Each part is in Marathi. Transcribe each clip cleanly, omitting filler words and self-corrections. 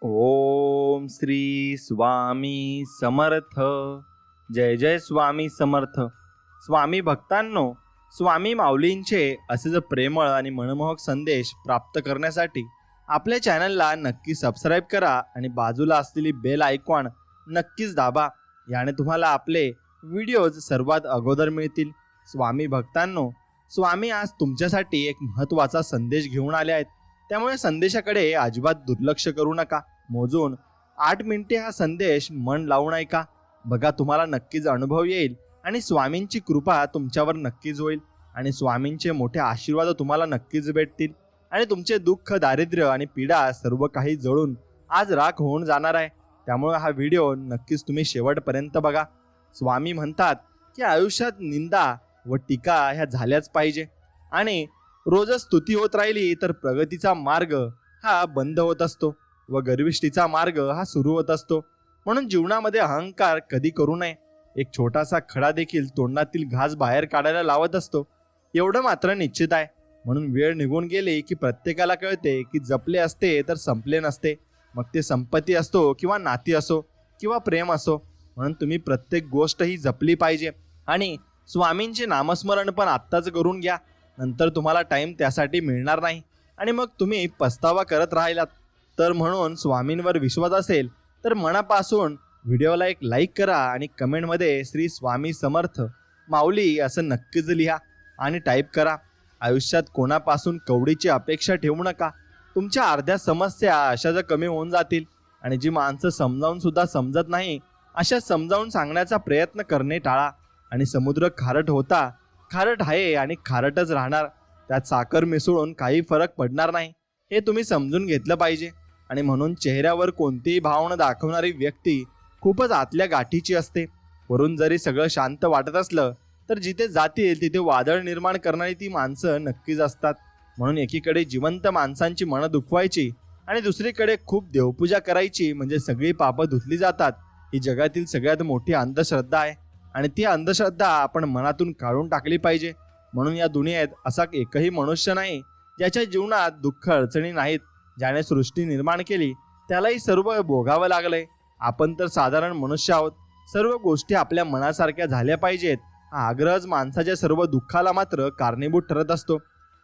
ओम श्री स्वामी समर्थ. जय जय स्वामी समर्थ. स्वामी भक्तांनो, स्वामी माऊलींचे असेच प्रेमळ आणि मनमोहक संदेश प्राप्त करण्यासाठी आपल्या चॅनलला नक्की सबस्क्राईब करा आणि बाजूला असलेली बेल आयकॉन नक्कीच दाबा. याने तुम्हाला आपले व्हिडिओज सर्वात अगोदर मिळतील. स्वामी भक्तांनो, स्वामी आज तुमच्यासाठी एक महत्त्वाचा संदेश घेऊन आले आहेत. त्यामुळे संदेशाकडे अजिबात दुर्लक्ष करू नका. मोजून 8 मिनिटे हा संदेश मन लावून ऐका. बघा, तुम्हाला नक्कीच अनुभव येईल आणि स्वामींची कृपा तुमच्यावर नक्कीच होईल आणि स्वामींचे मोठे आशीर्वाद तुम्हाला नक्कीच भेटतील आणि तुमचे दुःख, दारिद्र्य आणि पीडा सर्व काही जळून आज राख होऊन जाणार आहे. त्यामुळे हा व्हिडिओ नक्कीच तुम्ही शेवटपर्यंत बघा. स्वामी म्हणतात की आयुष्यात निंदा व टीका ह्या झाल्याच पाहिजे आणि रोजच स्तुती होत राहिली तर प्रगतीचा मार्ग हा बंद होत असतो व गर्विष्ठीचा मार्ग हा सुरू होत असतो. म्हणून जीवनामध्ये अहंकार कधी करू नये. एक छोटासा खडा देखील तोंडातील घास बाहेर काढायला लावत असतो, एवढं मात्र निश्चित आहे. म्हणून वेळ निघून गेली की प्रत्येकाला कळते की जपले असते तर संपले नसते. मग ते संपत्ती असतो किंवा नाती असो किंवा प्रेम असो. म्हणून तुम्ही प्रत्येक गोष्ट ही जपली पाहिजे आणि स्वामींचे नामस्मरण पण आत्ताच करून घ्या. नंतर तुम्हाला टाईम त्यासाठी मिळणार नाही आणि मग तुम्ही पस्तावा करत राहिलात. तर म्हणून स्वामींवर विश्वास असेल तर मनापासून व्हिडिओला एक लाईक करा आणि कमेंटमध्ये श्री स्वामी समर्थ माऊली असं नक्कीच लिहा आणि टाईप करा. आयुष्यात कोणापासून कवडीची अपेक्षा ठेवू नका. तुमच्या अर्ध्या समस्या अशाच कमी होऊन जातील आणि जी माणसं समजावून सुद्धा समजत नाही अशा समजावून सांगण्याचा प्रयत्न करणे टाळा. आणि समुद्र खारट होता, खारट आहे आणि खारटच राहणार. त्यात साखर मिसळून काही फरक पडणार नाही, हे तुम्ही समजून घेतलं पाहिजे. आणि म्हणून चेहऱ्यावर कोणतीही भावना दाखवणारी व्यक्ती खूपच आतल्या गाठीची असते. वरून जरी सगळं शांत वाटत असलं तर जिथे जातील तिथे वादळ निर्माण करणारी ती माणसं नक्कीच असतात. म्हणून एकीकडे जिवंत माणसांची मनं दुखवायची आणि दुसरीकडे खूप देवपूजा करायची म्हणजे सगळी पापं धुतली जातात, ही जगातील सगळ्यात मोठी अंधश्रद्धा आहे आणि ती अंधश्रद्धा आपण मनातून काढून टाकली पाहिजे. म्हणून या दुनियेत असा एकही मनुष्य नाही ज्याच्या जीवनात दुःख अडचणी नाहीत. ज्याने सृष्टी निर्माण केली त्यालाही सर्व भोगावं लागलंय. आपण तर साधारण मनुष्य आहोत. सर्व गोष्टी आपल्या मनासारख्या झाल्या पाहिजेत हा आग्रहच माणसाच्या सर्व दुःखाला मात्र कारणीभूत ठरत असतो.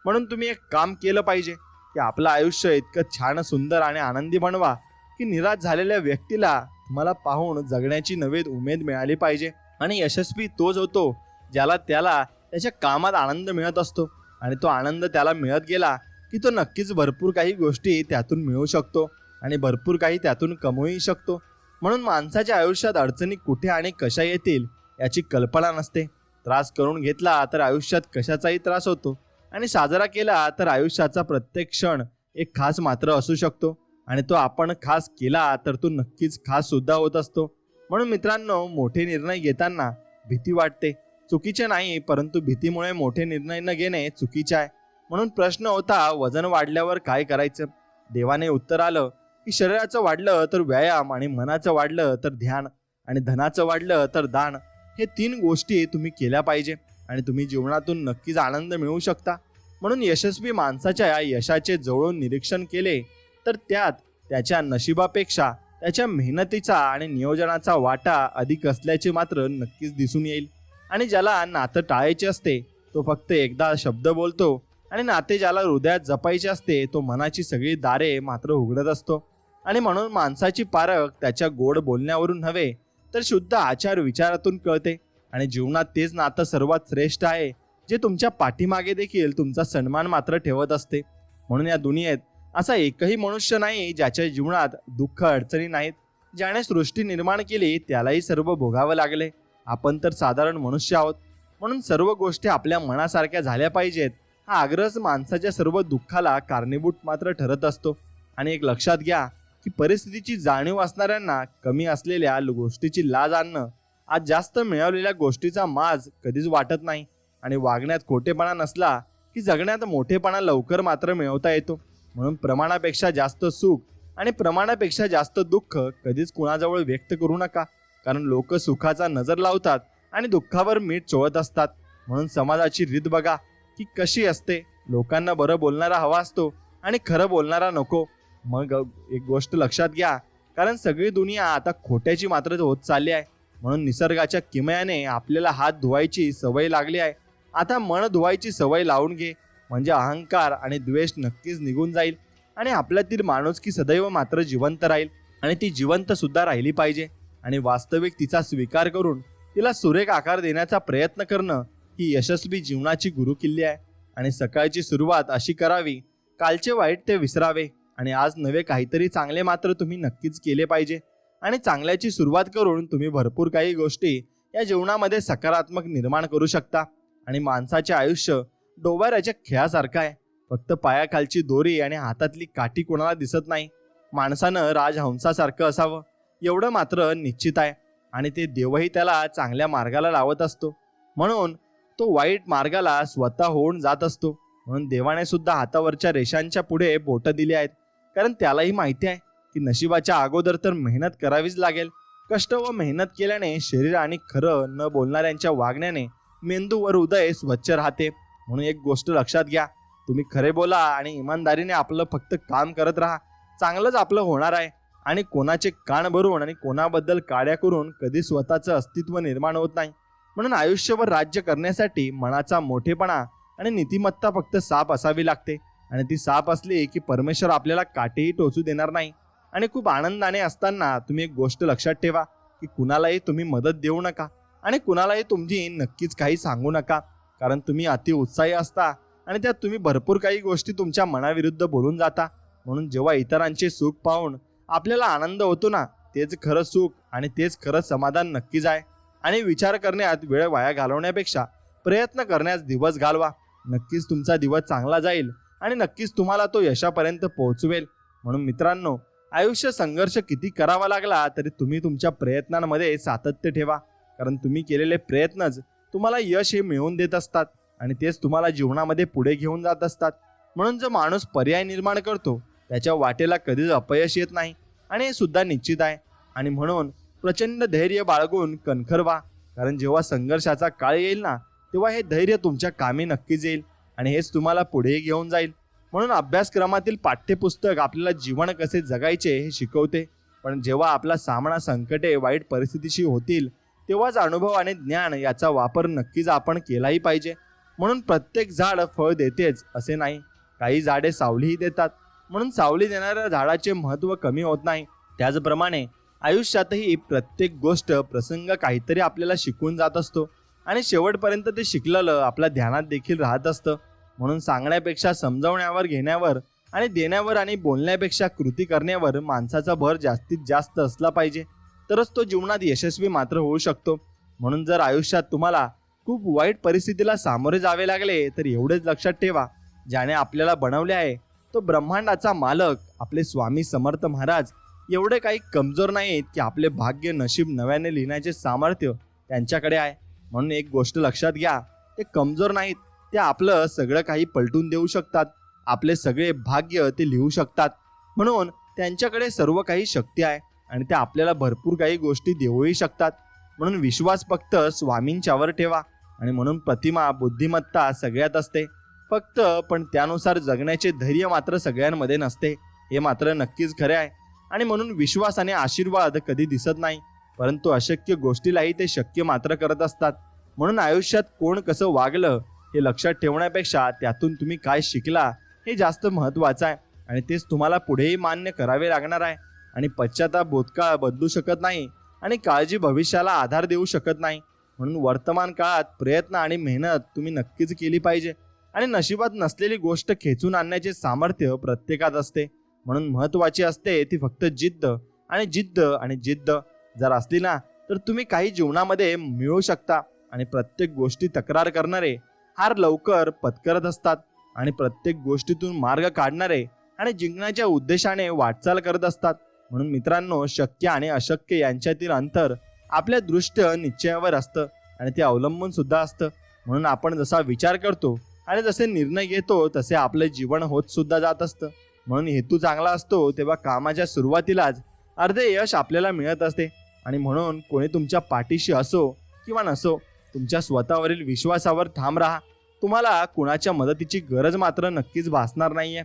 म्हणून तुम्ही एक काम केलं पाहिजे की आपलं आयुष्य इतकं छान, सुंदर आणि आनंदी बनवा की निराश झालेल्या व्यक्तीला तुम्हाला पाहून जगण्याची नवी उमेद मिळाली पाहिजे. आणि यशस्वी तोच होतो ज्याला त्याच्या कामात आनंद मिळत असतो आणि तो आनंद त्याला मिळत गेला की तो नक्कीच भरपूर काही गोष्टी त्यातून मिळवू शकतो आणि भरपूर काही त्यातून कमवूही शकतो. म्हणून माणसाच्या आयुष्यात अडचणी कुठे आणि कशा येतील याची कल्पना नसते. त्रास करून घेतला तर आयुष्यात कशाचाही त्रास होतो आणि साजरा केला तर आयुष्याचा प्रत्येक क्षण एक खास मात्र असू शकतो आणि तो आपण खास केला तर तो नक्कीच खास सुद्धा होत असतो. म्हणून मित्रांनो, मोठे निर्णय घेताना भीती वाटते, चुकीचे नाही, परंतु भीतीमुळे मोठे निर्णय न घेणे चुकीचे आहे. म्हणून प्रश्न होता, वजन वाढल्यावर काय करायचं? देवाने उत्तर आलं की शरीराचं वाढलं तर व्यायाम आणि मनाचं वाढलं तर ध्यान आणि धनाचं वाढलं तर दान. हे 3 गोष्टी तुम्ही केल्या पाहिजे आणि तुम्ही जीवनातून नक्कीच आनंद मिळवू शकता. म्हणून यशस्वी माणसाच्या यशाचे जवळून निरीक्षण केले तर त्यात त्याच्या नशिबापेक्षा त्याच्या मेहनतीचा आणि नियोजनाचा वाटा अधिक असल्याचे मात्र नक्कीच दिसून येईल. आणि ज्याला नातं टाळायचे असते तो फक्त एकदा शब्द बोलतो आणि नाते ज्याला हृदयात जपायचे असते तो मनाची सगळी दारे मात्र उघडत असतो. आणि म्हणून माणसाची पारख त्याच्या गोड बोलण्यावरून नव्हे तर शुद्ध आचार विचारातून कळते. आणि जीवनात तेच नातं सर्वात श्रेष्ठ आहे जे तुमच्या पाठीमागे देखील तुमचा सन्मान मात्र ठेवत असते. म्हणून या दुनियेत असा एकही मनुष्य नाही ज्याच्या जीवनात दुःख अडचणी नाहीत. ज्याने सृष्टी निर्माण केली त्यालाही सर्व भोगावं लागले. आपण तर साधारण मनुष्य आहोत. म्हणून सर्व गोष्टी आपल्या मनासारख्या झाल्या पाहिजेत हा आग्रहच माणसाच्या सर्व दुःखाला कारणीभूत मात्र ठरत असतो. आणि एक लक्षात घ्या की परिस्थितीची जाणीव असणाऱ्यांना कमी असलेल्या गोष्टीची लाज आणणं आज जास्त मिळवलेल्या गोष्टीचा माज कधीच वाटत नाही. आणि वागण्यात खोटेपणा नसला की जगण्यात मोठेपणा लवकर मात्र मिळवता येतो. म्हणून प्रमाणापेक्षा जास्त सुख आणि प्रमाणापेक्षा जास्त दुःख कधीच कुणाजवळ व्यक्त करू नका. कारण लोक सुखाचा नजर लावतात आणि दुःखावर मीठ चोळत असतात. म्हणून समाजाची रीत बघा की कशी असते. लोकांना बरं बोलणारा हवा असतो आणि खरं बोलणारा नको. मग एक गोष्ट लक्षात घ्या, कारण सगळी दुनिया आता खोट्याची मात्र होत चालली आहे. म्हणून निसर्गाच्या किमयाने आपल्याला हात धुवायची सवय लागली आहे. आता मन धुवायची सवय लावून घे, म्हणजे अहंकार आणि द्वेष नक्कीच निघून जाईल आणि आपल्यातील माणुसकी सदैव मात्र जिवंत राहील. आणि ती जिवंत सुद्धा राहिली पाहिजे. आणि वास्तविक तिचा स्वीकार करून तिला सुरेख आकार देण्याचा प्रयत्न करणं ही यशस्वी जीवनाची गुरुकिल्ली आहे. आणि सकाळची सुरुवात अशी करावी, कालचे वाईट ते विसरावे आणि आज नवे काहीतरी चांगले मात्र तुम्ही नक्कीच केले पाहिजे. आणि चांगल्याची सुरुवात करून तुम्ही भरपूर काही गोष्टी या जीवनामध्ये सकारात्मक निर्माण करू शकता. आणि माणसाचे आयुष्य डोबाऱ्याच्या खेळासारखं आहे. फक्त पायाखालची दोरी आणि हातातली काठी कोणाला दिसत नाही. माणसानं राजहंसासारखं असावं एवढं मात्र निश्चित आहे. आणि ते देवही त्याला चांगल्या मार्गाला लावत असतो, म्हणून तो वाईट मार्गाला स्वतः होऊन जात असतो. म्हणून देवाने सुद्धा हातावरच्या रेषांच्या पुढे बोटं दिली आहेत, कारण त्यालाही माहिती आहे की नशिबाच्या अगोदर तर मेहनत करावीच लागेल. कष्ट व मेहनत केल्याने शरीर आणि खरं न बोलणाऱ्यांच्या वागण्याने मेंदू व हृदय स्वच्छ राहते. म्हणून एक गोष्ट लक्षात घ्या, तुम्ही खरे बोला आणि इमानदारीने आपलं फक्त काम करत राहा, चांगलंच आपलं होणार आहे. आणि कोणाचे कान भरून आणि कोणाबद्दल काड्या करून कधी स्वतःचं अस्तित्व निर्माण होत नाही. म्हणून आयुष्यभर राज्य करण्यासाठी मनाचा मोठेपणा आणि नीतिमत्ता फक्त साफ असावी लागते. आणि ती साफ असली की परमेश्वर आपल्याला काटेही टोचू देणार नाही. आणि खूप आनंदाने असताना तुम्ही एक गोष्ट लक्षात ठेवा की कुणालाही तुम्ही मदत देऊ नका आणि कुणालाही तुमची नक्कीच काही सांगू नका, कारण तुम्ही अति उत्साही असता आणि त्यात तुम्ही भरपूर काही गोष्टी तुमच्या मनाविरुद्ध बोलून जाता. म्हणून जेव्हा इतरांचे सुख पाहून आपल्याला आनंद होतो ना, तेच खरं सुख आणि तेच खरं समाधान नक्कीच आहे. आणि विचार करण्यात वेळ वाया घालवण्यापेक्षा प्रयत्न करण्यास दिवस घालवा. नक्कीच तुमचा दिवस चांगला जाईल आणि नक्कीच तुम्हाला तो यशापर्यंत पोहोचवेल. म्हणून मित्रांनो, आयुष्य संघर्ष किती करावा लागला तरी तुम्ही तुमच्या प्रयत्नांमध्ये सातत्य ठेवा, कारण तुम्ही केलेले प्रयत्नच तुम्हाला यश हे मिळवून देत असतात आणि तेच तुम्हाला जीवनामध्ये पुढे घेऊन जात असतात. म्हणून जो माणूस पर्याय निर्माण करतो त्याच्या वाटेला कधीच अपयश येत नाही आणि हे सुद्धा निश्चित आहे. आणि म्हणून प्रचंड धैर्य बाळगून कणखर व्हा, कारण जेव्हा संघर्षाचा काळ येईल ना, तेव्हा हे धैर्य तुमच्या कामी नक्कीच येईल आणि हेच तुम्हाला पुढेही घेऊन जाईल. म्हणून अभ्यासक्रमातील पाठ्यपुस्तक आपल्याला जीवन कसे जगायचे हे शिकवते, पण जेव्हा आपला सामना संकटे वाईट परिस्थितीशी होतील तेव्हाच अनुभव आणि ज्ञान याचा वापर नक्कीच आपण केलाही पाहिजे. म्हणून प्रत्येक झाड फळ देतेच असे नाही, काही झाडे सावलीही देतात. म्हणून सावली देणाऱ्या झाडाचे महत्त्व कमी होत नाही. त्याचप्रमाणे आयुष्यातही प्रत्येक गोष्ट प्रसंग काहीतरी आपल्याला शिकवून जात असतो आणि शेवटपर्यंत ते शिकलेलं आपल्या ध्यानात देखील राहत असतं. म्हणून सांगण्यापेक्षा समजावण्यावर, घेण्यावर आणि देण्यावर आणि बोलण्यापेक्षा कृती करण्यावर माणसाचा भर जास्तीत जास्त असला पाहिजे, तरच तो जीवनात यशस्वी मात्र होऊ शकतो. म्हणून जर आयुष्यात तुम्हाला खूप वाईट परिस्थितीला सामोरे जावे लागले तर एवढेच लक्षात ठेवा, ज्याने आपल्याला बनवले आहे तो ब्रह्मांडाचा मालक आपले स्वामी समर्थ महाराज एवढे काही कमजोर नाहीत की आपले भाग्य नशीब नव्याने लिहिण्याचे सामर्थ्य त्यांच्याकडे आहे. म्हणून एक गोष्ट लक्षात घ्या, ते कमजोर नाहीत, ते आपलं सगळं काही पलटून देऊ शकतात. आपले सगळे भाग्य ते लिहू शकतात. म्हणून त्यांच्याकडे सर्व काही शक्ती आहे आणि ते आपल्याला भरपूर काही गोष्टी देऊही शकतात. म्हणून विश्वास फक्त स्वामींच्यावर ठेवा. आणि म्हणून प्रतिमा, बुद्धिमत्ता सगळ्यात असते फक्त, पण त्यानुसार जगण्याचे धैर्य मात्र सगळ्यांमध्ये नसते, हे मात्र नक्कीच खरे आहे. आणि म्हणून विश्वास आणि आशीर्वाद कधी दिसत नाही, परंतु अशक्य गोष्टीलाही ते शक्य मात्र करत असतात. म्हणून आयुष्यात कोण कसं वागलं हे लक्षात ठेवण्यापेक्षा त्यातून तुम्ही काय शिकला हे जास्त महत्त्वाचं आहे आणि तेच तुम्हाला पुढेही मान्य करावे लागणार आहे. आणि पश्चाताप भूतकाळ बदलू शकत नाही आणि काळजी भविष्याला आधार देऊ शकत नाही. म्हणून वर्तमान काळात प्रयत्न आणि मेहनत तुम्ही नक्कीच केली पाहिजे. आणि नशिबात नसलेली गोष्ट खेचून आणण्याचे सामर्थ्य प्रत्येकात असते. म्हणून महत्त्वाची असते ती फक्त जिद्द आणि जिद्द आणि जिद्द जर असली ना, तर तुम्ही काही जीवनामध्ये मिळवू शकता. आणि प्रत्येक गोष्टी तक्रार करणारे हार लवकर पत्करत असतात आणि प्रत्येक गोष्टीतून मार्ग काढणारे आणि जिंकण्याच्या उद्देशाने वाटचाल करत असतात. म्हणून मित्रांनो, शक्य आणि अशक्य यांच्यातील अंतर आपल्या दृष्ट निश्चयावर असतं आणि ते अवलंबून सुद्धा असतं. म्हणून आपण जसा विचार करतो आणि जसे निर्णय घेतो तसे आपले जीवन होत सुद्धा जात असतं. म्हणून हेतू चांगला असतो तेव्हा कामाच्या सुरुवातीलाच अर्धे यश आपल्याला मिळत असते. आणि म्हणून कोणी तुमच्या पाठीशी असो किंवा नसो, तुमच्या स्वतःवरील विश्वासावर ठाम राहा. तुम्हाला कुणाच्या मदतीची गरज मात्र नक्कीच भासणार नाहीये.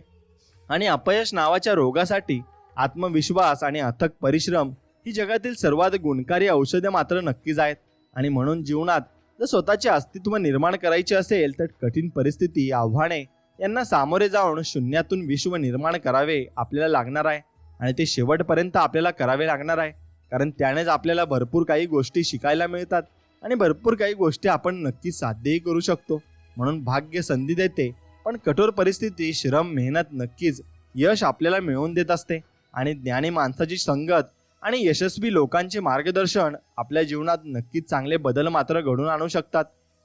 आणि अपयश नावाच्या रोगासाठी आत्मविश्वास आणि अथक परिश्रम ही जगातील सर्वात गुणकारी औषधे मात्र नक्कीच आहेत. आणि म्हणून जीवनात जर स्वतःचे अस्तित्व निर्माण करायचे असेल तर कठीण परिस्थिती, आव्हाने यांना सामोरे जाऊन शून्यातून विश्व निर्माण करावे आपल्याला लागणार आहे. आणि ते शेवटपर्यंत आपल्याला करावे लागणार आहे, कारण त्यानेच आपल्याला भरपूर काही गोष्टी शिकायला मिळतात आणि भरपूर काही गोष्टी आपण नक्कीच साध्यही करू शकतो. म्हणून भाग्य संधी देते, पण कठोर परिस्थिती, श्रम, मेहनत नक्कीच यश आपल्याला मिळवून देत असते. आणि ज्ञानी माणसाची संगत आणि यशस्वी लोकांचे मार्गदर्शन आपल्या जीवनात नक्कीच चांगले बदल मात्र घडवून आणू शकतात.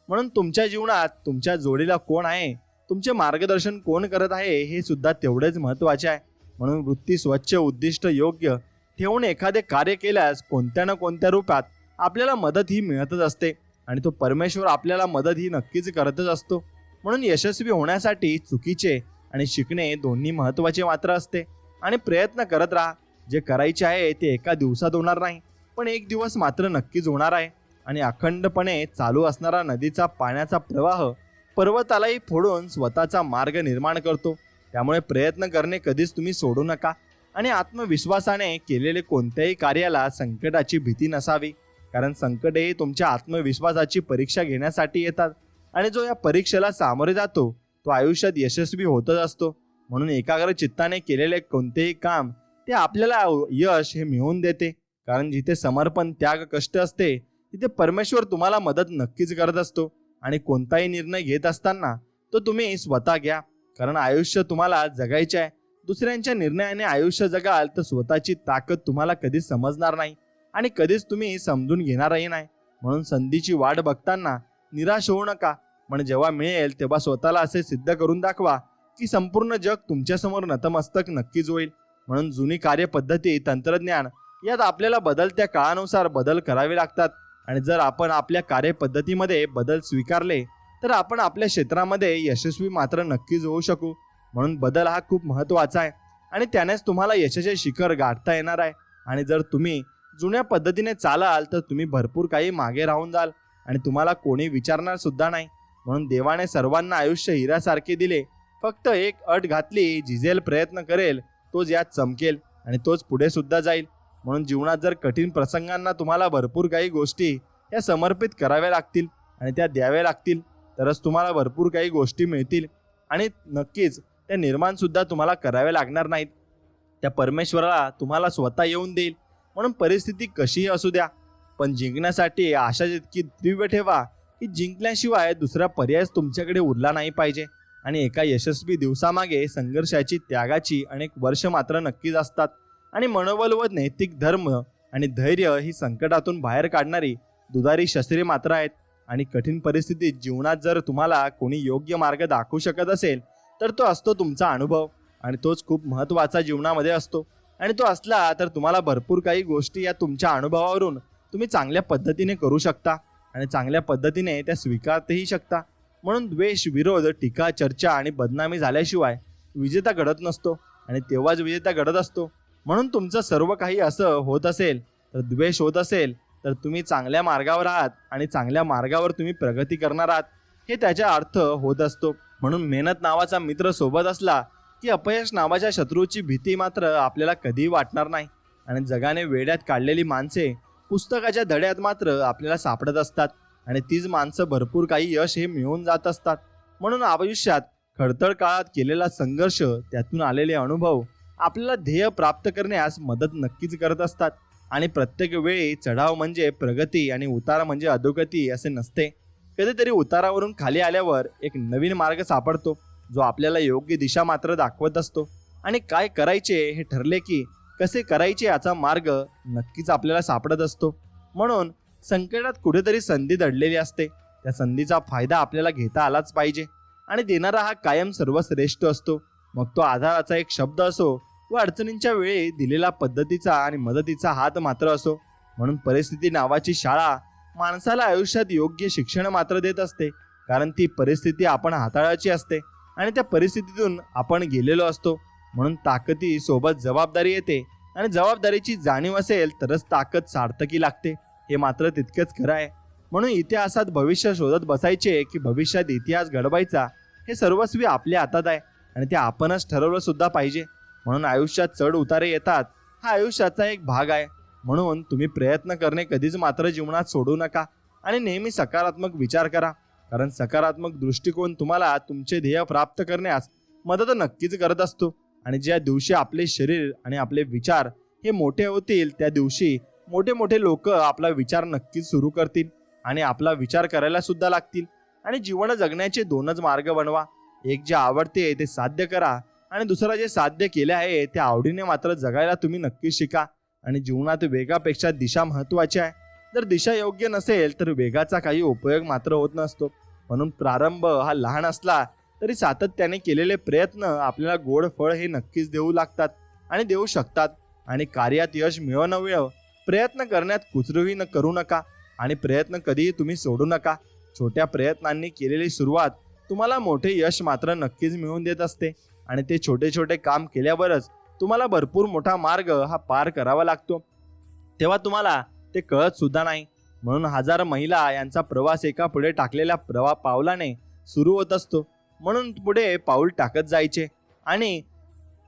म्हणून तुमच्या जीवनात तुमच्या जोडीला कोण आहे, तुमचे मार्गदर्शन कोण करत आहे हे सुद्धा तेवढेच महत्त्वाचे आहे. म्हणून वृत्ती स्वच्छ, उद्दिष्ट योग्य ठेवून एखादे कार्य केल्यास कोणत्या ना कोणत्या रूपात आपल्याला मदत ही मिळतच असते आणि तो परमेश्वर आपल्याला मदत ही नक्कीच करतच असतो. म्हणून यशस्वी होण्यासाठी चुकीचे आणि शिकणे दोन्ही महत्त्वाचे मात्र असते. आणि प्रयत्न करत राहा. जे करायचे आहे ते एका दिवसात होणार नाही, पण एक दिवस मात्र नक्कीच होणार आहे. आणि अखंडपणे चालू असणारा नदीचा पाण्याचा प्रवाह पर्वतालाही फोडून स्वतःचा मार्ग निर्माण करतो. त्यामुळे प्रयत्न करणे कधीच तुम्ही सोडू नका. आणि आत्मविश्वासाने केलेले कोणत्याही कार्याला संकटाची भीती नसावी, कारण संकटेही तुमच्या आत्मविश्वासाची परीक्षा घेण्यासाठी येतात. आणि जो या परीक्षेला सामोरे जातो तो आयुष्यात यशस्वी होतच असतो. म्हणून एकाग्र चित्ताने केलेले कोणतेही काम ते आपल्याला यश हे मिळवून देते, कारण जिथे समर्पण, त्याग, कष्ट असते तिथे परमेश्वर तुम्हाला मदत नक्कीच करत असतो. आणि कोणताही निर्णय घेत असताना तो तुम्ही स्वतः घ्या, कारण आयुष्य तुम्हाला जगायचे आहे. दुसऱ्यांच्या निर्णयाने आयुष्य जगाल तर स्वतःची ताकद तुम्हाला कधीच समजणार नाही आणि कधीच तुम्ही समजून घेणारही नाही. म्हणून संधीची वाट बघताना निराश होऊ नका, पण जेव्हा मिळेल तेव्हा स्वतःला असे सिद्ध करून दाखवा की संपूर्ण जग तुमच्यासमोर नतमस्तक नक्कीच होईल. म्हणून जुनी कार्यपद्धती, तंत्रज्ञान यात आपल्याला बदलत्या काळानुसार बदल करावे लागतात. आणि जर आपण आपल्या कार्यपद्धतीमध्ये बदल स्वीकारले तर आपण आपल्या क्षेत्रामध्ये यशस्वी मात्र नक्कीच होऊ शकू. म्हणून बदल हा खूप महत्त्वाचा आहे आणि त्यानेच तुम्हाला यशाचे शिखर गाठता येणार आहे. आणि जर तुम्ही जुन्या पद्धतीने चालाल तर तुम्ही भरपूर काही मागे राहून जाल आणि तुम्हाला कोणी विचारणार सुद्धा नाही. म्हणून देवाने सर्वांना आयुष्य हिऱ्यासारखे दिले, फक्त एक अट घातली, झिजेल, प्रयत्न करेल तोच यात चमकेल आणि तोच पुढे सुद्धा जाईल. म्हणून जीवनात जर कठीण प्रसंगांना तुम्हाला भरपूर काही गोष्टी या समर्पित कराव्या लागतील आणि त्या द्याव्या लागतील, तरच तुम्हाला भरपूर काही गोष्टी मिळतील आणि नक्कीच त्या निर्माण सुद्धा तुम्हाला कराव्या लागणार नाहीत. त्या परमेश्वराला तुम्हाला स्वतः येऊन देईल. म्हणून परिस्थिती कशीही असू द्या, पण जिंकण्यासाठी आशा जितकी तीव्र ठेवा की जिंकल्याशिवाय दुसरा पर्यायच तुमच्याकडे उरला नाही पाहिजे. आणि एका यशस्वी दिवसामागे संघर्षाची, त्यागाची अनेक वर्ष मात्र नक्कीच असतात. आणि मनोबल व नैतिक धर्म आणि धैर्य ही संकटातून बाहेर काढणारी दुधारी शस्त्रे मात्र आहेत. आणि कठीण परिस्थितीत जीवनात जर तुम्हाला कोणी योग्य मार्ग दाखवू शकत असेल तर तो असतो तुमचा अनुभव, आणि तोच खूप महत्त्वाचा जीवनामध्ये असतो. आणि तो असला तर तुम्हाला भरपूर काही गोष्टी या तुमच्या अनुभवावरून तुम्ही चांगल्या पद्धतीने करू शकता आणि चांगल्या पद्धतीने त्या स्वीकारतही शकता. म्हणून द्वेष, विरोध, टीका, चर्चा आणि बदनामी झाल्याशिवाय विजेता घडत नसतो आणि तेव्हाच विजेता घडत असतो. म्हणून तुमचं सर्व काही असं होत असेल तर, द्वेष होत असेल तर तुम्ही चांगल्या मार्गावर आहात आणि चांगल्या मार्गावर तुम्ही प्रगती करणार आहात हे त्याचा अर्थ होत असतो. म्हणून मेहनत नावाचा मित्र सोबत असला की अपयश नावाच्या शत्रूची भीती मात्र आपल्याला कधीही वाटणार नाही. आणि जगाने वेड्यात काढलेली माणसे पुस्तकाच्या धड्यात मात्र आपल्याला सापडत असतात आणि तीच माणसं भरपूर काही यश हे मिळवून जात असतात. म्हणून आयुष्यात खडतर काळात केलेला संघर्ष, त्यातून आलेले अनुभव आपल्याला ध्येय प्राप्त करण्यास मदत नक्कीच करत असतात. आणि प्रत्येक वेळी चढाव म्हणजे प्रगती आणि उतार म्हणजे अधोगती असे नसते. कधीतरी उतारावरून खाली आल्यावर एक नवीन मार्ग सापडतो जो आपल्याला योग्य दिशा मात्र दाखवत असतो. आणि काय करायचे हे ठरले की कसे करायचे याचा मार्ग नक्कीच आपल्याला सापडत असतो. म्हणून संकटात कुठेतरी संधी दडलेली असते, त्या संधीचा फायदा आपल्याला घेता आलाच पाहिजे. आणि देणारा हा कायम सर्वश्रेष्ठ असतो, मग तो आधाराचा एक शब्द असो व अडचणींच्या वेळी दिलेला पद्धतीचा आणि मदतीचा हात मात्र असो. म्हणून परिस्थिती नावाची शाळा माणसाला आयुष्यात योग्य शिक्षण मात्र देत असते, कारण ती परिस्थिती आपण हाताळायची असते आणि त्या परिस्थितीतून आपण गेलेलो असतो. म्हणून ताकदी सोबत जबाबदारी येते आणि जबाबदारीची जाणीव असेल तरच ताकद सार्थकी लागते, हे मात्र तितकंच खरं आहे. म्हणून इतिहासात भविष्य शोधत बसायचे की भविष्यात इतिहास घडवायचा हे सर्वस्वी आपल्या हातात आहे. आणि ते आपणच ठरवलं सुद्धा पाहिजे. म्हणून आयुष्यात चढ उतारे येतात, हा आयुष्याचा एक भाग आहे. म्हणून तुम्ही प्रयत्न करणे कधीच मात्र जीवनात सोडू नका आणि नेहमी सकारात्मक विचार करा. कारण सकारात्मक दृष्टिकोन तुम्हाला तुमचे ध्येय प्राप्त करण्यास मदत नक्कीच करत असतो. आणि ज्या दिवशी आपले शरीर आणि आपले विचार हे मोठे होतील, त्या दिवशी मोठे मोठे लोक आपला विचार नक्कीच सुरू करतील आणि आपला विचार करायला सुद्धा लागतील. आणि जीवन जगण्याचे दोनच मार्ग बनवा. एक जे आवडते ते साध्य करा आणि दुसरा जे साध्य केले आहे ते आवडीने मात्र जगायला तुम्ही नक्की शिका. आणि जीवनात वेगापेक्षा दिशा महत्वाची आहे. जर दिशा योग्य नसेल तर वेगाचा काही उपयोग मात्र होत नसतो. म्हणून प्रारंभ हा लहान असला तरी सातत्याने केलेले प्रयत्न आपल्याला गोड फळ हे नक्कीच देऊ लागतात आणि देऊ शकतात. आणि कार्यात यश मिळो न मिळो, प्रयत्न करण्यात कुचराई करू नका आणि प्रयत्न कधीही तुम्ही सोडू नका. छोट्या प्रयत्नांनी केलेली सुरुवात तुम्हाला मोठे यश मात्र नक्कीच मिळवून देत असते. आणि ते छोटे छोटे काम केल्यावरच तुम्हाला भरपूर मोठा मार्ग हा पार करावा लागतो, तेव्हा तुम्हाला ते कळत सुद्धा नाही. म्हणून हजार महिला यांचा प्रवास एका पुढे टाकलेल्या पावलाने सुरू होत असतो. म्हणून पुढे पाऊल टाकत जायचे आणि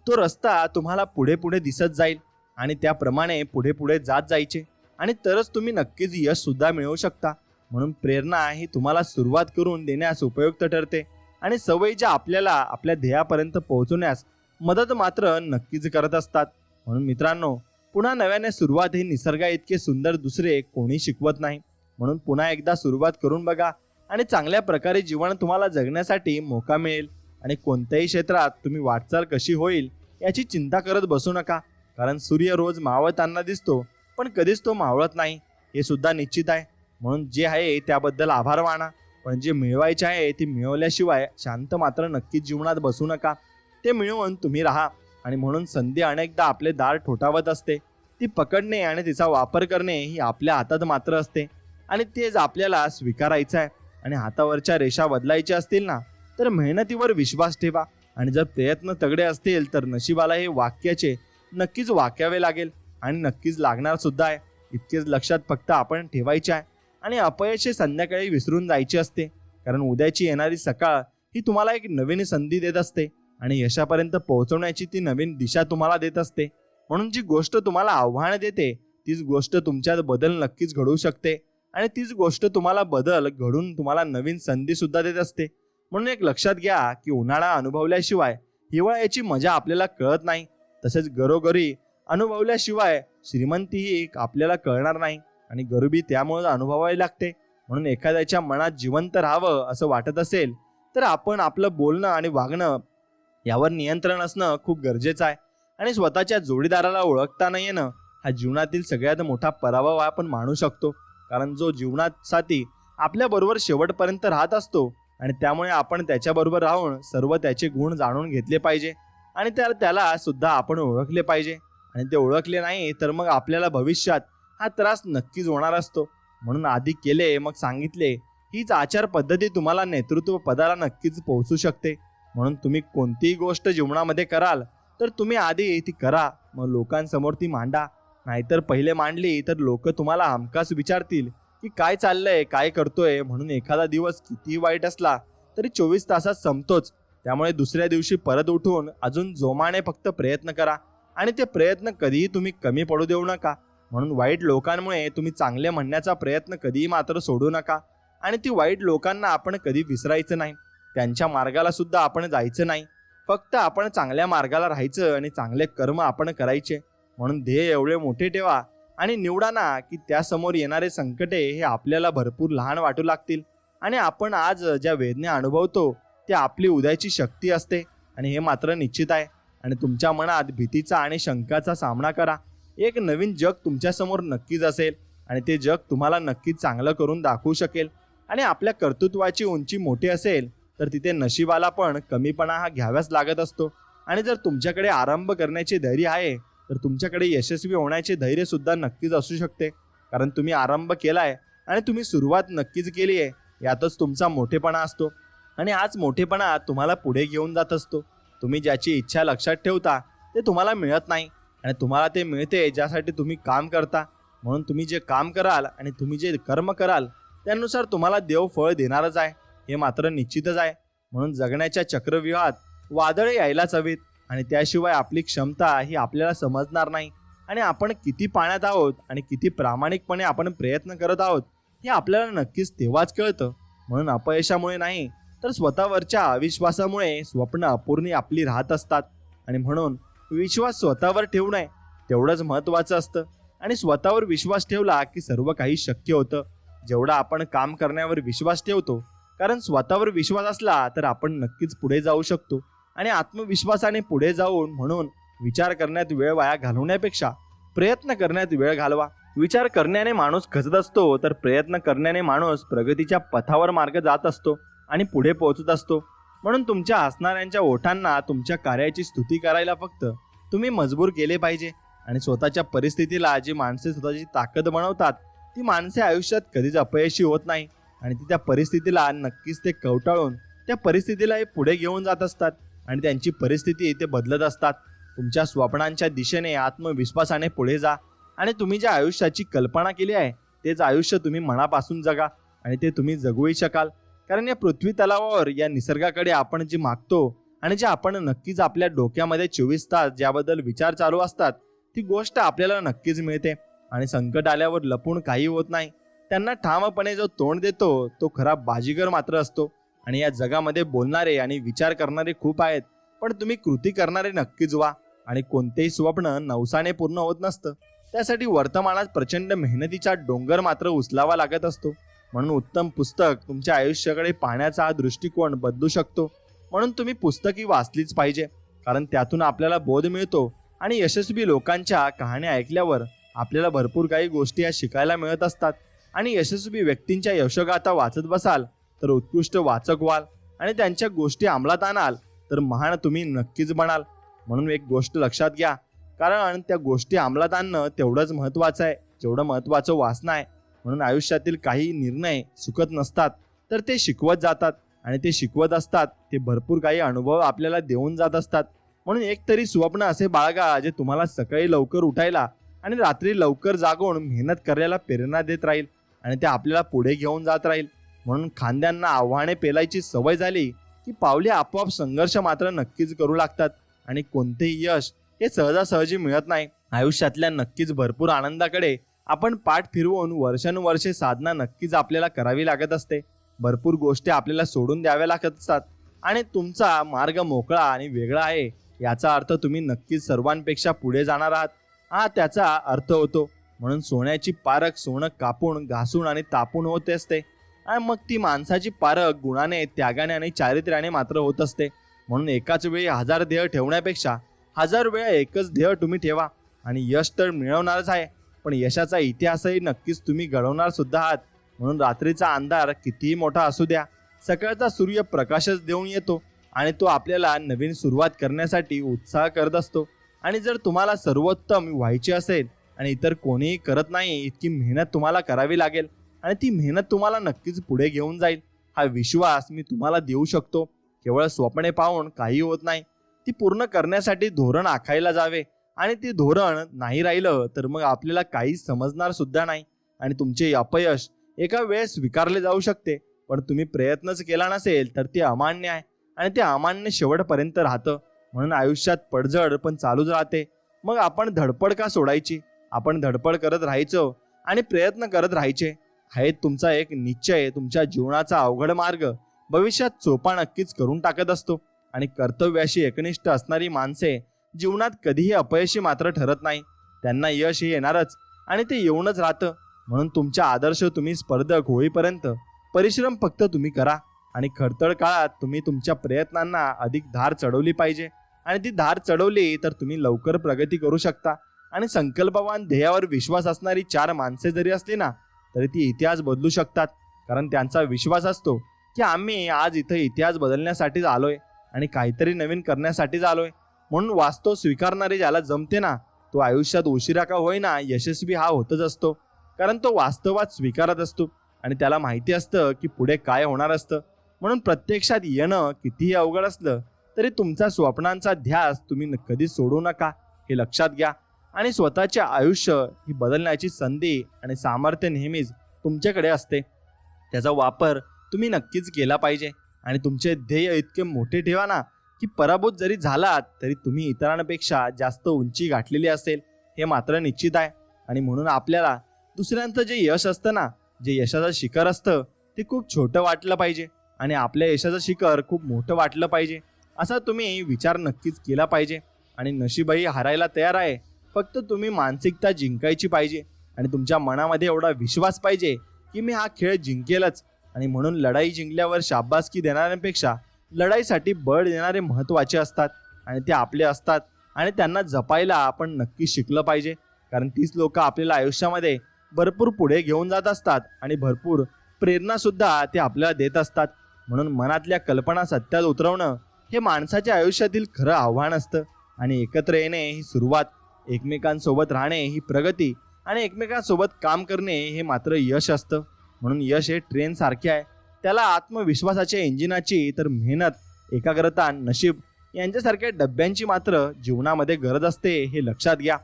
तो रस्ता तुम्हाला पुढे पुढे दिसत जाईल आणि त्याप्रमाणे पुढे पुढे जात जायचे आणि तरच तुम्ही नक्कीच यश सुद्धा मिळवू शकता. म्हणून प्रेरणा ही तुम्हाला सुरुवात करून देण्यास उपयुक्त ठरते आणि सवयी ज्या आपल्याला आपल्या ध्येयापर्यंत पोहोचवण्यास मदत मात्र नक्कीच करत असतात. म्हणून मित्रांनो, पुन्हा नव्याने सुरुवात ही निसर्गा इतके सुंदर दुसरे कोणी शिकवत नाही. म्हणून पुन्हा एकदा सुरुवात करून बघा आणि चांगल्या प्रकारे जीवन तुम्हाला जगण्यासाठी मोका मिळेल. आणि कोणत्याही क्षेत्रात तुम्ही वाटचाल कशी होईल याची चिंता करत बसू नका. कारण सूर्य रोज मावळताना दिसतो पण कधीच तो मावळत नाही, हे सुद्धा निश्चित आहे. म्हणून जे आहे त्याबद्दल आभार माना, पण जे मिळवायचे आहे ते मिळवल्याशिवाय शांत मात्र नक्कीच जीवनात बसू नका. ते मिळवून तुम्ही राहा. आणि म्हणून संधी अनेकदा आपले दार ठोठावत असते, ती पकडणे आणि तिचा वापर करणे ही आपल्या हातात मात्र असते आणि तेच आपल्याला स्वीकारायचं आहे. आणि हातावरच्या रेषा बदलायच्या असतील ना तर मेहनतीवर विश्वास ठेवा. आणि जर प्रयत्न तगडे असतील तर नशिबाला हे वाक्याचे नक्कीच वाकावे लागेल आणि नक्कीच लागणार सुद्धा आहे. इतकेच लक्षात फक्त आपण ठेवायचे आहे. आणि अपयश संध्याकाळी विसरून जायचे असते, कारण उद्याची येणारी सकाळ ही तुम्हाला एक नवीन संधी देत असते आणि यशापर्यंत पोहोचवण्याची ती नवीन दिशा तुम्हाला देत असते. म्हणून जी गोष्ट तुम्हाला आव्हान देते तीच गोष्ट तुमच्यात बदल नक्कीच घडवू शकते आणि तीच गोष्ट तुम्हाला बदल घडून तुम्हाला नवीन संधी सुद्धा देत असते. म्हणून एक लक्षात घ्या की उन्हाळा अनुभवल्याशिवाय हिवाळ्याची मजा आपल्याला कळत नाही, तसेच घरोघरी अनुभवल्याशिवाय श्रीमंतीही आपल्याला कळणार नाही आणि गरिबी त्यामुळे अनुभवावी लागते. म्हणून एखाद्याच्या मनात जिवंत राहावं असं वाटत असेल तर आपण आपलं बोलणं आणि वागणं यावर नियंत्रण असणं खूप गरजेचं आहे. आणि स्वतःच्या जोडीदाराला ओळखता न येणं हा जीवनातील सगळ्यात मोठा पराभव आपण मानू शकतो. कारण जो जीवनासाठी आपल्याबरोबर शेवटपर्यंत राहत असतो आणि त्यामुळे आपण त्याच्याबरोबर राहून सर्व त्याचे गुण जाणून घेतले पाहिजे आणि त्याला सुद्धा आपण ओळखले पाहिजे. आणि ते ओळखले नाही तर मग आपल्याला भविष्यात हा त्रास नक्कीच होणार असतो. म्हणून आधी केले मग सांगितले हीच आचार पद्धती तुम्हाला नेतृत्व पदाला नक्कीच पोहोचू शकते. म्हणून तुम्ही कोणतीही गोष्ट जीवनामध्ये कराल तर तुम्ही आधी ती करा, मग लोकांसमोर ती मांडा. नाहीतर पहिले मांडली तर लोक तुम्हाला हमखास विचारतील की काय चाललंय, काय करतोय. म्हणून एखादा दिवस कितीही वाईट असला तरी 24 तासात संपतोच. त्यामुळे दुसऱ्या दिवशी परत उठून अजून जोमाने फक्त प्रयत्न करा आणि ते प्रयत्न कधीही तुम्ही कमी पडू देऊ नका. म्हणून वाईट लोकांमुळे तुम्ही चांगले म्हणण्याचा प्रयत्न कधीही मात्र सोडू नका. आणि ती वाईट लोकांना आपण कधी विसरायचं नाही, त्यांच्या मार्गाला सुद्धा आपण जायचं नाही. फक्त आपण चांगल्या मार्गाला राहायचं आणि चांगले कर्म आपण करायचे. म्हणून ध्येय एवढे मोठे ठेवा आणि निवडा ना की त्यासमोर येणारे संकटे हे आपल्याला भरपूर लहान वाटू लागतील. आणि आपण आज ज्या वेदना अनुभवतो ते आपली उद्याची शक्ती असते आणि हे मात्र निश्चित आहे. आणि तुमच्या मनात भीतीचा आणि शंकाचा सामना करा. एक नवीन जग तुमच्यासमोर नक्कीच असेल आणि ते जग तुम्हाला नक्कीच चांगलं करून दाखवू शकेल. आणि आपल्या कर्तृत्वाची उंची मोठी असेल तर तिथे नशिबाला पण कमीपणा हा घ्यावाच लागत असतो. आणि जर तुमच्याकडे आरंभ करण्याचे धैर्य आहे तर तुमच्याकडे यशस्वी होण्याचे धैर्य सुद्धा नक्कीच असू शकते. कारण तुम्ही आरंभ केलाय आणि तुम्ही सुरुवात नक्कीच केली आहे, यातच तुमचा मोठेपणा असतो. आणि हाच मोठेपणा तुम्हाला पुढे घेऊन जात असतो. तुम्ही ज्याची इच्छा लक्षात ठेवता ते तुम्हाला मिळत नाही आणि तुम्हाला ते मिळते ज्यासाठी तुम्ही काम करता. म्हणून तुम्ही जे काम कराल आणि तुम्ही जे कर्म कराल त्यानुसार तुम्हाला देव फळ देणारच आहे, हे मात्र निश्चितच आहे. म्हणून जगण्याच्या चक्रव्यूहात वादळे यायलाच हवीत आणि त्याशिवाय आपली क्षमता ही आपल्याला समजणार नाही आणि आपण किती पाण्यात आहोत आणि किती प्रामाणिकपणे आपण प्रयत्न करत आहोत हे आपल्याला नक्कीच तेव्हाच कळतं. म्हणून अपयशामुळे नाही तर स्वतःवरच्या अविश्वासामुळे स्वप्न अपूर्णी आपली राहत असतात. आणि म्हणून विश्वास स्वतःवर ठेवणं तेवढंच महत्त्वाचं असतं. आणि स्वतःवर विश्वास ठेवला की सर्व काही शक्य होतं. जेवढा आपण काम करण्यावर विश्वास ठेवतो, कारण स्वतःवर विश्वास असला तर आपण नक्कीच पुढे जाऊ शकतो. आणि आत्मविश्वासाने पुढे जाऊन म्हणून विचार करण्यात वेळ वाया घालवण्यापेक्षा प्रयत्न करण्यात वेळ घालवा. विचार करण्याने माणूस खचत असतो तर प्रयत्न करण्याने माणूस प्रगतीच्या पथावर मार्ग जात असतो आणि पुढे पोहोचत असतो. म्हणून तुमच्या हसणाऱ्यांच्या ओठांना तुमच्या कार्याची स्तुती करायला फक्त तुम्ही मजबूर केले पाहिजे. आणि स्वतःच्या परिस्थितीला जी माणसे स्वतःची ताकद बनवतात ती माणसे आयुष्यात कधीच अपयशी होत नाही. आणि ती त्या परिस्थितीला नक्कीच ते कवटाळून त्या परिस्थितीला हे पुढे घेऊन जात असतात आणि त्यांची परिस्थिती ते बदलत असतात. तुमच्या स्वप्नांच्या दिशेने आत्मविश्वासाने पुढे जा आणि तुम्ही ज्या आयुष्याची कल्पना केली आहे तेच आयुष्य तुम्ही मनापासून जगा आणि ते तुम्ही जगूही शकाल. कारण या पृथ्वी तलावावर या निसर्गाकडे आपण जे मागतो आणि जे आपण नक्कीच आपल्या डोक्यामध्ये 24 तास ज्याबद्दल विचार चालू असतात ती गोष्ट आपल्याला नक्कीच मिळते. आणि संकट आल्यावर लपून काही होत नाही. त्यांना ठामपणे जो तोंड देतो तो खरा बाजीगर मात्र असतो. आणि या जगामध्ये बोलणारे आणि विचार करणारे खूप आहेत, पण तुम्ही कृती करणारे नक्कीच व्हा. आणि कोणतेही स्वप्न नवसाने पूर्ण होत नसतं. त्यासाठी वर्तमानात प्रचंड मेहनतीचा डोंगर मात्र उचलावा लागत असतो. म्हणून उत्तम पुस्तक तुमच्या आयुष्याकडे पाहण्याचा हा दृष्टिकोन बदलू शकतो. म्हणून तुम्ही पुस्तकी वाचलीच पाहिजे, कारण त्यातून आपल्याला बोध मिळतो. आणि यशस्वी लोकांच्या कहाण्या ऐकल्यावर आपल्याला भरपूर काही गोष्टी या शिकायला मिळत असतात. आणि यशस्वी व्यक्तींच्या यशोगाथा वाचत बसाल तर उत्कृष्ट वाचक व्हाल आणि त्यांच्या गोष्टी अंमलात आणाल तर महान तुम्ही नक्कीच बनाल. म्हणून एक गोष्ट लक्षात घ्या, कारण त्या गोष्टी अंमलात आणणं तेवढंच महत्त्वाचं आहे जेवढं महत्त्वाचं वाचणं आहे. म्हणून आयुष्यातील काही निर्णय चुकत नसतात तर ते शिकवत जातात आणि ते शिकवत असतात ते भरपूर काही अनुभव आपल्याला देऊन जात असतात. म्हणून एक तरी स्वप्न असे बाळगा जे तुम्हाला सकाळी लवकर उठायला आणि रात्री लवकर जागून मेहनत करायला प्रेरणा देत राहील आणि ते आपल्याला पुढे घेऊन जात राहील. म्हणून खांद्यांना आव्हाने पेलायची सवय झाली की पावले आपोआप संघर्ष मात्र नक्कीच करू लागतात. आणि कोणतेही यश हे सहजासहजी मिळत नाही. आयुष्यातल्या नक्कीच भरपूर आनंदाकडे आपण पाठ फिरवून वर्षानुवर्षे साधना नक्कीच आपल्याला करावी लागत असते. भरपूर गोष्टी आपल्याला सोडून द्याव्या लागत असतात आणि तुमचा मार्ग मोकळा आणि वेगळा आहे याचा अर्थ तुम्ही नक्कीच सर्वांपेक्षा पुढे जाणार आहात हा त्याचा अर्थ होतो. म्हणून सोन्याची पारख सोनं कापून घासून आणि तापून होत असते आणि मग ती माणसाची पारख गुणाने त्यागाने आणि चारित्र्याने मात्र होत असते. म्हणून एकाच वेळी 1000 ध्येय ठेवण्यापेक्षा 1000 वेळा एकच ध्येय तुम्ही ठेवा आणि यश तर मिळवणारच आहे, पण यशाचा इतिहासही नक्कीच तुम्ही घडवणार सुद्धा आहात. म्हणून रात्रीचा अंधार कितीही मोठा असू द्या, सकाळचा सूर्य प्रकाशच देऊन येतो आणि तो आपल्याला नवीन सुरुवात करण्यासाठी उत्साह करत असतो. आणि जर तुम्हाला सर्वोत्तम व्हायचे असेल आणि इतर कोणीही करत नाही इतकी मेहनत तुम्हाला करावी लागेल आणि ती मेहनत तुम्हाला नक्कीच पुढे घेऊन जाईल. हा विश्वास मी तुम्हाला देऊ शकतो. केवळ स्वप्ने पाहून काही होत नाही, ती पूर्ण करण्यासाठी धोरण आखायला जावे आणि ते धोरण नाही राहिलं तर मग आपल्याला काहीच समजणार सुद्धा नाही आणि तुमचे अपयश एका वेळेस स्वीकारले जाऊ शकते, पण तुम्ही प्रयत्नच केला नसेल तर ते अमान्य आहे आणि ते अमान्य शेवटपर्यंत राहतं. म्हणून आयुष्यात पडझड पण चालूच राहते. मग आपण धडपड का सोडायची? आपण धडपड करत राहायचं आणि प्रयत्न करत राहायचे. हा तुमचा एक निश्चय तुमच्या जीवनाचा अवघड मार्ग भविष्यात सोपा नक्कीच करून टाकत असतो. आणि कर्तव्याशी एकनिष्ठ असणारी माणसे जीवनात कधीही अपयशी मात्र ठरत नाही. त्यांना यश हे येणारच आणि ते येऊनच राहतं. म्हणून तुमच्या आदर्श तुम्ही स्पर्धक होईपर्यंत परिश्रम फक्त तुम्ही करा आणि खडतर काळात तुम्ही तुमच्या प्रयत्नांना अधिक धार चढवली पाहिजे आणि ती धार चढवली तर तुम्ही लवकर प्रगती करू शकता. आणि संकल्पवान ध्येयावर विश्वास असणारी 4 माणसे जरी असली ना तरी ती इतिहास बदलू शकतात, कारण त्यांचा विश्वास असतो की आम्ही आज इथं इतिहास बदलण्यासाठीच आलोय आणि काहीतरी नवीन करण्यासाठीच आलोय. म्हणून वास्तव स्वीकारणारे ज्याला जमते ना तो आयुष्यात उशिरा का होईना यशस्वी हा होतच असतो, कारण तो वास्तवात स्वीकारत असतो आणि त्याला माहिती असतं की पुढे काय होणार असतं. म्हणून प्रत्यक्षात येणं कितीही अवघड असलं तरी तुमचा स्वप्नांचा ध्यास तुम्ही कधी सोडू नका हे लक्षात घ्या. आणि स्वतःचे आयुष्य ही बदलण्याची संधी आणि सामर्थ्य नेहमीच तुमच्याकडे असते. त्याचा वापर तुम्ही नक्कीच केला पाहिजे आणि तुमचे ध्येय इतके मोठे ठेवा ना की पराभूत जरी झालात तरी तुम्ही इतरांपेक्षा जास्त उंची गाठलेली असेल हे मात्र निश्चित आहे. आणि म्हणून आपल्याला दुसऱ्यांचं जे यश असतं ना, जे यशाचं शिखर असतं ते खूप छोटं वाटलं पाहिजे आणि आपल्या यशाचं शिखर खूप मोठं वाटलं पाहिजे, असा तुम्ही विचार नक्कीच केला पाहिजे. आणि नशीबही हारायला तयार आहे, फक्त तुम्ही मानसिकता जिंकायची पाहिजे आणि तुमच्या मनामध्ये एवढा विश्वास पाहिजे की मी हा खेळ जिंकेलच. आणि म्हणून लढाई जिंकल्यावर शाबासकी देणाऱ्यांपेक्षा लढाईसाठी बळ देणारे महत्त्वाचे असतात आणि ते आपले असतात आणि त्यांना जपायला आपण नक्की शिकलं पाहिजे. कारण तीच लोक आपल्याला आयुष्यामध्ये भरपूर पुढे घेऊन जात असतात आणि भरपूर प्रेरणासुद्धा ते आपल्याला देत असतात. म्हणून मनातल्या कल्पना सत्यात उतरवणं हे माणसाच्या आयुष्यातील खरं आव्हान असतं आणि एकत्र येणे ही सुरुवात, एकमेकांसोबत राहणे ही प्रगती आणि एकमेकांसोबत काम करणे हे मात्र यश असतं. म्हणून यश हे ट्रेनसारखे आहे, त्याला आत्मविश्वासाच्या इंजिनाची तर मेहनत, एकाग्रता, नशीब यांच्यासारख्या डब्यांची मात्र जीवनामध्ये गरज असते हे लक्षात घ्या.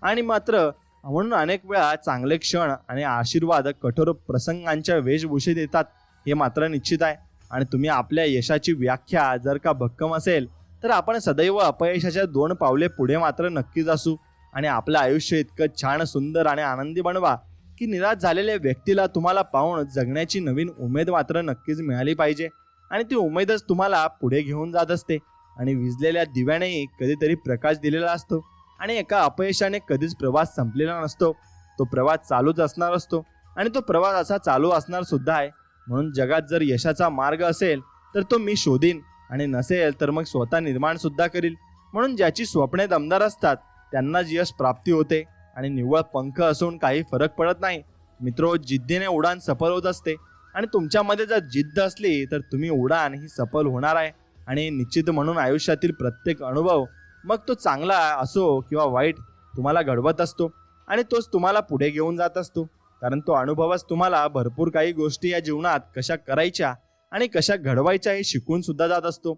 आणि मात्र म्हणून अनेक वेळा चांगले क्षण आणि आशीर्वाद कठोर प्रसंगांच्या वेशभूषेत येतात हे मात्र निश्चित आहे. आणि तुम्ही आपल्या यशाची व्याख्या जर का भक्कम असेल तर आपण सदैव अपयशाच्या 2 पावले पुढे मात्र नक्कीच असू आणि आपलं आयुष्य इतकं छान, सुंदर आणि आनंदी बनवा की निराश झालेल्या व्यक्तीला तुम्हाला पाहून जगण्याची नवीन उमेद मात्र नक्कीच मिळाली पाहिजे. आणि ती उमेदच तुम्हाला पुढे घेऊन जात असते. आणि विझलेल्या दिव्यानेही कधीतरी प्रकाश दिलेला असतो आणि एका अपयशाने कधीच प्रवास संपलेला नसतो. तो प्रवास चालूच असणार असतो आणि तो प्रवास असा चालू असणार सुद्धा आहे. म्हणून जगात जर यशाचा मार्ग असेल तर तो मी शोधीन आणि नसेल तर मग स्वतः निर्माण सुद्धा करील. म्हणून ज्याची स्वप्ने दमदार असतात त्यांनाच यश प्राप्ती होते आणि निव्वळ पंख असून काही फरक पडत नाही. मित्रो, जिद्दीने उडान सफल होत असते आणि तुमच्यामध्ये जर जिद्द असली तर तुम्ही उडान ही सफल होणार आहे. आणि निश्चित म्हणून आयुष्यातील प्रत्येक अनुभव, मग तो चांगला असो किंवा वाईट, तुम्हाला घडवत असतो आणि तोच तुम्हाला पुढे घेऊन जात असतो. कारण तो अनुभवच तुम्हाला भरपूर काही गोष्टी या जीवनात कशा करायच्या आणि कशा घडवायच्या हे शिकून सुद्धा जात असतो.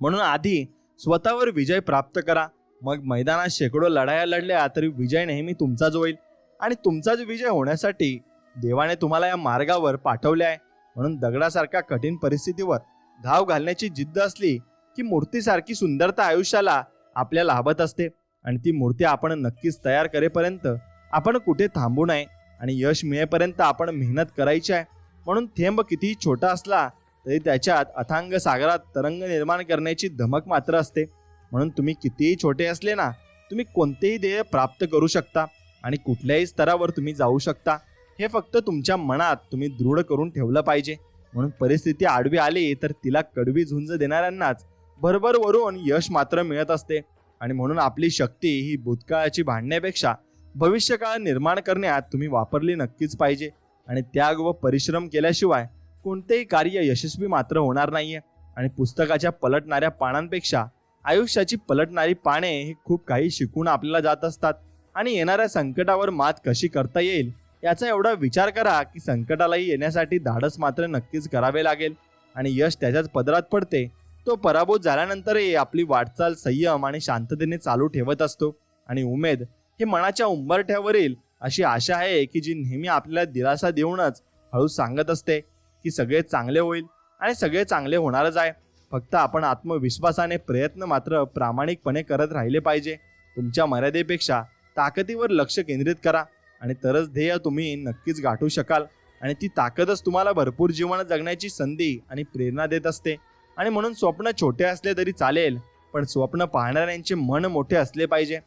म्हणून आधी स्वतःवर विजय प्राप्त करा, मग मैदानात शेकडो लढाया लढल्या तरी विजय नेहमी तुमचाच होईल. आणि तुमचाच विजय होण्यासाठी देवाने तुम्हाला या मार्गावर पाठवले आहे. म्हणून दगडासारख्या कठीण परिस्थितीवर घाव घालण्याची जिद्द असली की मूर्तीसारखी सुंदरता आयुष्याला आपल्या लाभत असते. आणि ती मूर्ती आपण नक्कीच तयार करेपर्यंत आपण कुठे थांबू नये आणि यश मिळेपर्यंत आपण मेहनत करायची आहे. म्हणून थेंब कितीही छोटा असला तरी त्याच्यात अथांग सागरात तरंग निर्माण करण्याची धमक मात्र असते. म्हणून तुम्ही कितीही छोटे असले ना, तुम्ही कोणतेही ध्येय प्राप्त करू शकता आणि कुठल्याही स्तरावर तुम्ही जाऊ शकता. हे फक्त तुमच्या मनात तुम्ही दृढ करून ठेवलं पाहिजे. म्हणून परिस्थिती आडवी आली तर तिला कडवी झुंज देणाऱ्यांनाच भरभरवरून यश मात्र मिळत असते. आणि म्हणून आपली शक्ती ही भूतकाळाची भांडण्यापेक्षा भविष्यकाळ निर्माण करण्यात तुम्ही वापरली नक्कीच पाहिजे. आणि त्याग व परिश्रम केल्याशिवाय कोणतेही कार्य यशस्वी मात्र होणार नाहीये. आणि पुस्तकाच्या पलटणाऱ्या पानांपेक्षा आयुष्याची पलटणारी पाने ही खूप काही शिकून आपल्याला जात असतात. आणि येणाऱ्या संकटावर मात कशी करता येईल याचा एवढा विचार करा की संकटालाही येण्यासाठी धाडस मात्र नक्कीच करावे लागेल. आणि यश त्याच्याच पदरात पडते. तो पराभूत झाल्यानंतरही आपली वाटचाल संयम आणि शांततेने चालू ठेवत असतो. आणि उमेद हे मनाच्या उंबरठ्यावरील अशी आशा आहे की जी नेहमी आपल्याला दिलासा देऊनच हळू सांगत असते की सगळे चांगले होईल आणि सगळे चांगले होणारच आहे. फक्त आपण आत्मविश्वासाने प्रयत्न मात्र प्रामाणिकपणे करत राहिले पाहिजे. तुमच्या मर्यादेपेक्षा ताकदीवर लक्ष केंद्रित करा आणि तरच ध्येय तुम्ही नक्कीच गाठू शकाल. आणि ती ताकदच तुम्हाला भरपूर जीवन जगण्याची संधी आणि प्रेरणा देत असते. आणि म्हणून स्वप्न छोटे असले तरी चालेल, पण स्वप्न पाहणाऱ्यांचे मन मोठे असले पाहिजे.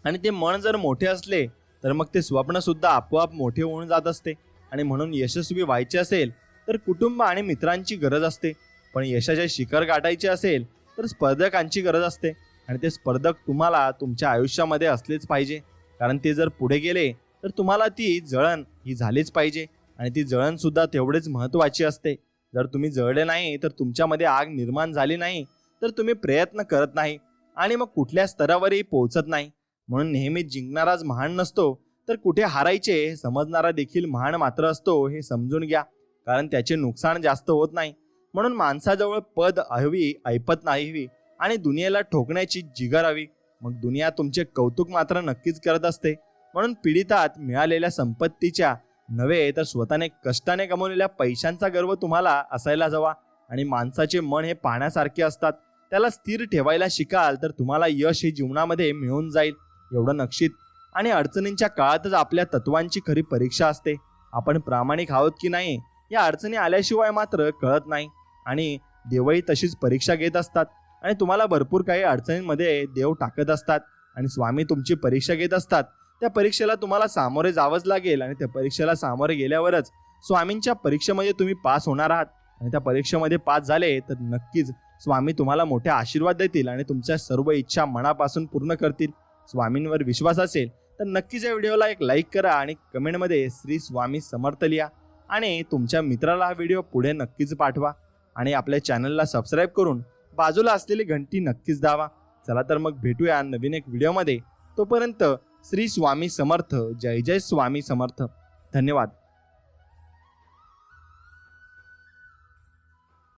आणि ते मन जर मोठे असले तर मग ते स्वप्न सुद्धा आपोआप मोठे होऊन जात असते. आणि म्हणून यशस्वी व्हायचे असेल तर कुटुंब आणि मित्रांची गरज असते, पण यशाचे शिखर गाठायचे असेल तर स्पर्धकांची गरज असते. आणि ते स्पर्धक तुम्हाला तुमच्या आयुष्यामध्ये असलेच पाहिजे. कारण ते जर पुढे गेले तर तुम्हाला ती जळण ही झालीच पाहिजे. आणि ती जळण सुद्धा तेवढेच महत्त्वाची असते. जर तुम्ही जळले नाही तर तुमच्यामध्ये आग निर्माण झाली नाही तर तुम्ही प्रयत्न करत नाही आणि मग कुठल्या स्तरावरही पोहोचत नाही. म्हणून नेहमी जिंकणाराच महान नसतो, तर कुठे हारायचे हे समजणारा देखील महान मात्र असतो हे समजून घ्या. कारण त्याचे नुकसान जास्त होत नाही. म्हणून माणसाजवळ पद हवी, ऐपत नाही हवी आणि दुनियेला ठोकण्याची जिगर हवी. मग दुनिया तुमचे कौतुक मात्र नक्कीच करत असते. म्हणून पीडितात मिळालेल्या संपत्तीच्या नव्हे तर स्वतःने कष्टाने कमवलेल्या पैशांचा गर्व तुम्हाला असायला हवा. आणि माणसाचे मन हे पाण्यासारखे असतात. त्याला स्थिर ठेवायला शिकाल तर तुम्हाला यश हे जीवनामध्ये मिळून जाईल. एवढं नक्षित. आणि अडचणींच्या काळातच आपल्या तत्वांची खरी परीक्षा असते. आपण प्रामाणिक आहोत की नाही या अडचणी आल्याशिवाय मात्र कळत नाही. आणि देवही तशीच परीक्षा घेत असतात आणि तुम्हाला भरपूर काही अडचणींमध्ये देव टाकत असतात आणि स्वामी तुमची परीक्षा घेत असतात. त्या परीक्षेला तुम्हाला सामोरे जावंच लागेल आणि त्या परीक्षेला सामोरे गेल्यावरच स्वामींच्या परीक्षेमध्ये तुम्ही पास होणार आहात. आणि त्या परीक्षेमध्ये पास झाले तर नक्कीच स्वामी तुम्हाला मोठे आशीर्वाद देतील आणि तुमच्या सर्व इच्छा मनापासून पूर्ण करतील. स्वामींवर विश्वास असेल तर नक्कीच या व्हिडिओला एक लाईक करा आणि कमेंटमध्ये श्री स्वामी समर्थ लिहा आणि तुमच्या मित्राला हा व्हिडिओ पुढे नक्कीच पाठवा आणि आपल्या चॅनलला सबस्क्राईब करून बाजूला असलेली घंटी नक्कीच दाबा. चला तर मग भेटूया नवीन एक व्हिडिओमध्ये. तोपर्यंत श्री स्वामी समर्थ. जय जय स्वामी समर्थ. धन्यवाद.